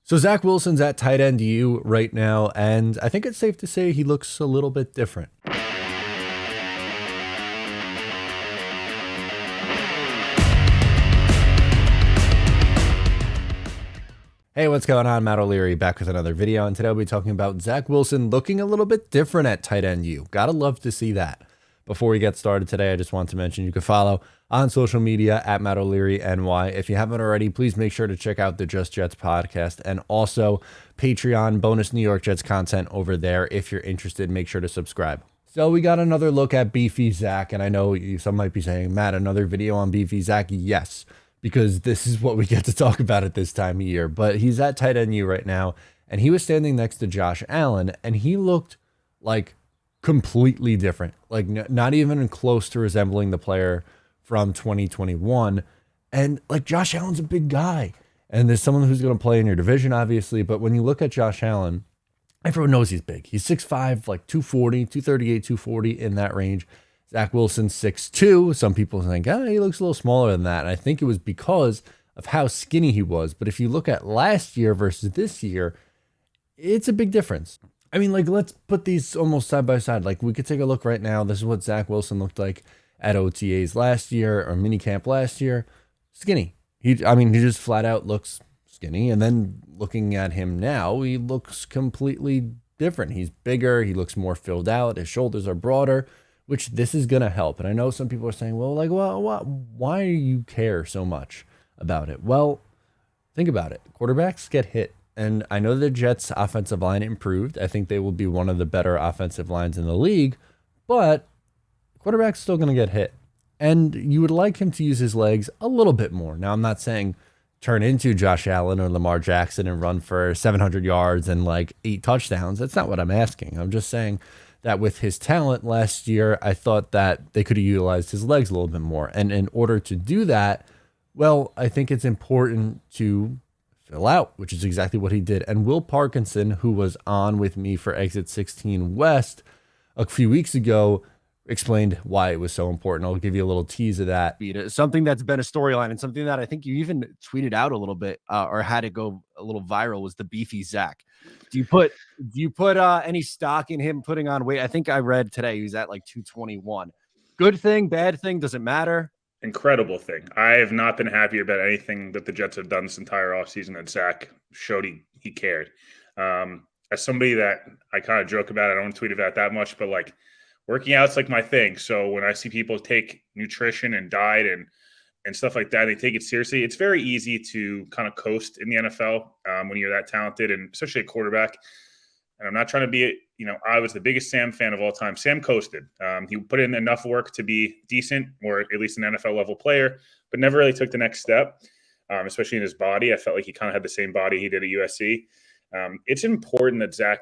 So Zach Wilson's at tight end TEU right now, and I think it's safe to say he looks a little bit different. Hey, what's going on? Matt O'Leary back with another video, and today we'll be talking about Zach Wilson looking a little bit different at tight end TEU. Gotta love to see that. Before we get started today, I just want to mention you can follow on social media at Matt O'Leary NY. If you haven't already, please make sure to check out the Just Jets podcast and also Patreon bonus New York Jets content over there. If you're interested, make sure to subscribe. So we got another look at Beefy Zach, and I know some might be saying, Matt, another video on Beefy Zach? Yes, because this is what we get to talk about at this time of year. But he's at tight end TEU right now, and he was standing next to Josh Allen, and he looked like completely different, like not even close to resembling the player from 2021. And like Josh Allen's a big guy, and there's someone who's going to play in your division, obviously. But when you look at Josh Allen, everyone knows he's big. He's 6'5", like 240, 238, 240 in that range. Zach Wilson 6'2". Some people think, he looks a little smaller than that. And I think it was because of how skinny he was. But if you look at last year versus this year, it's a big difference. I mean, like, let's put these almost side by side. Like, we could take a look right now. This is what Zach Wilson looked like at OTAs last year or minicamp last year. Skinny. He just flat out looks skinny. And then looking at him now, he looks completely different. He's bigger. He looks more filled out. His shoulders are broader, which this is going to help. And I know some people are saying, why do you care so much about it? Well, think about it. Quarterbacks get hit. And I know the Jets' offensive line improved. I think they will be one of the better offensive lines in the league, but quarterback's still going to get hit. And you would like him to use his legs a little bit more. Now, I'm not saying turn into Josh Allen or Lamar Jackson and run for 700 yards and like 8 touchdowns. That's not what I'm asking. I'm just saying that with his talent last year, I thought that they could have utilized his legs a little bit more. And in order to do that, well, I think it's important to fill out, which is exactly what he did. And Will Parkinson, who was on with me for Exit 16 West a few weeks ago, explained why it was so important. I'll give you a little tease of that. Something that's been a storyline and something that I think you even tweeted out a little bit or had it go a little viral was the Beefy Zach. Do you put any stock in him putting on weight? I think I read today he was at like 221. Good thing, bad thing, doesn't matter. Incredible thing. I have not been happier about anything that the Jets have done this entire offseason that Zach showed he cared. As somebody that I kind of joke about, I don't tweet about that much, but like working out's like my thing. So when I see people take nutrition and diet and stuff like that, they take it seriously. It's very easy to kind of coast in the NFL when you're that talented, and especially a quarterback. And I'm not trying to be, I was the biggest Sam fan of all time. Sam coasted. He put in enough work to be decent, or at least an NFL level player, but never really took the next step, especially in his body. I felt like he kind of had the same body he did at USC. It's important that Zach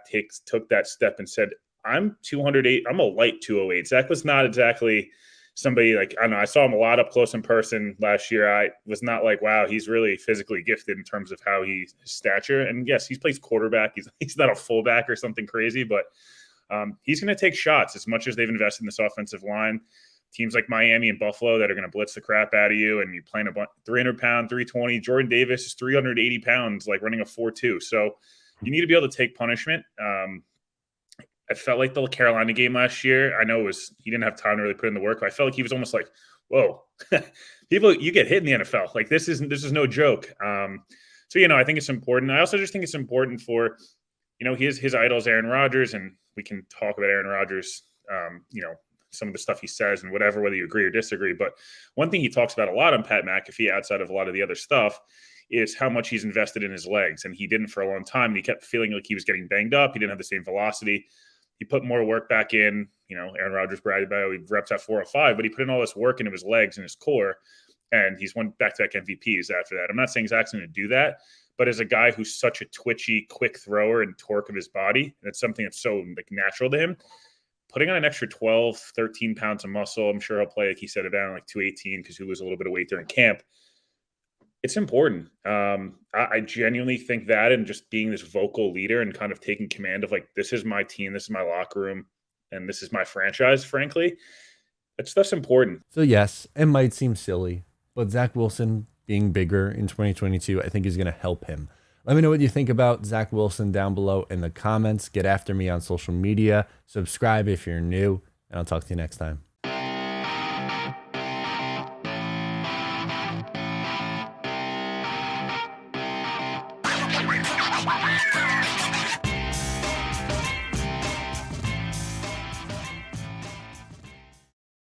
took that step and said, I'm 208. I'm a light 208. Zach was not exactly somebody like, I don't know, I saw him a lot up close in person last year. I was not like, wow, he's really physically gifted in terms of how his stature. And yes, he plays quarterback. He's not a fullback or something crazy, but he's going to take shots as much as they've invested in this offensive line. Teams like Miami and Buffalo that are going to blitz the crap out of you, and you playing 300-pound, 320. Jordan Davis is 380 pounds, like running a 4.2. So you need to be able to take punishment. I felt like the Carolina game last year, I know he didn't have time to really put in the work. I felt like he was almost like, whoa, people, you get hit in the NFL. Like this is no joke. So, I think it's important. I also just think it's important for, his idols, Aaron Rodgers, and we can talk about Aaron Rodgers, some of the stuff he says and whatever, whether you agree or disagree. But one thing he talks about a lot on Pat McAfee, outside of a lot of the other stuff, is how much he's invested in his legs. And he didn't for a long time. And he kept feeling like he was getting banged up. He didn't have the same velocity. He put more work back in. Aaron Rodgers bragged about he reps at 405, but he put in all this work into his legs and his core, and he's won back-to-back MVPs after that. I'm not saying Zach's going to do that, but as a guy who's such a twitchy, quick thrower and torque of his body, and it's something that's so natural to him, putting on an extra 12, 13 pounds of muscle, I'm sure he'll play, like he said, down like 218 because he lose a little bit of weight during camp. It's important. I genuinely think that, and just being this vocal leader and kind of taking command of like, this is my team, this is my locker room, and this is my franchise, frankly, that's important. So yes, it might seem silly, but Zach Wilson being bigger in 2022, I think is going to help him. Let me know what you think about Zach Wilson down below in the comments. Get after me on social media. Subscribe if you're new, and I'll talk to you next time.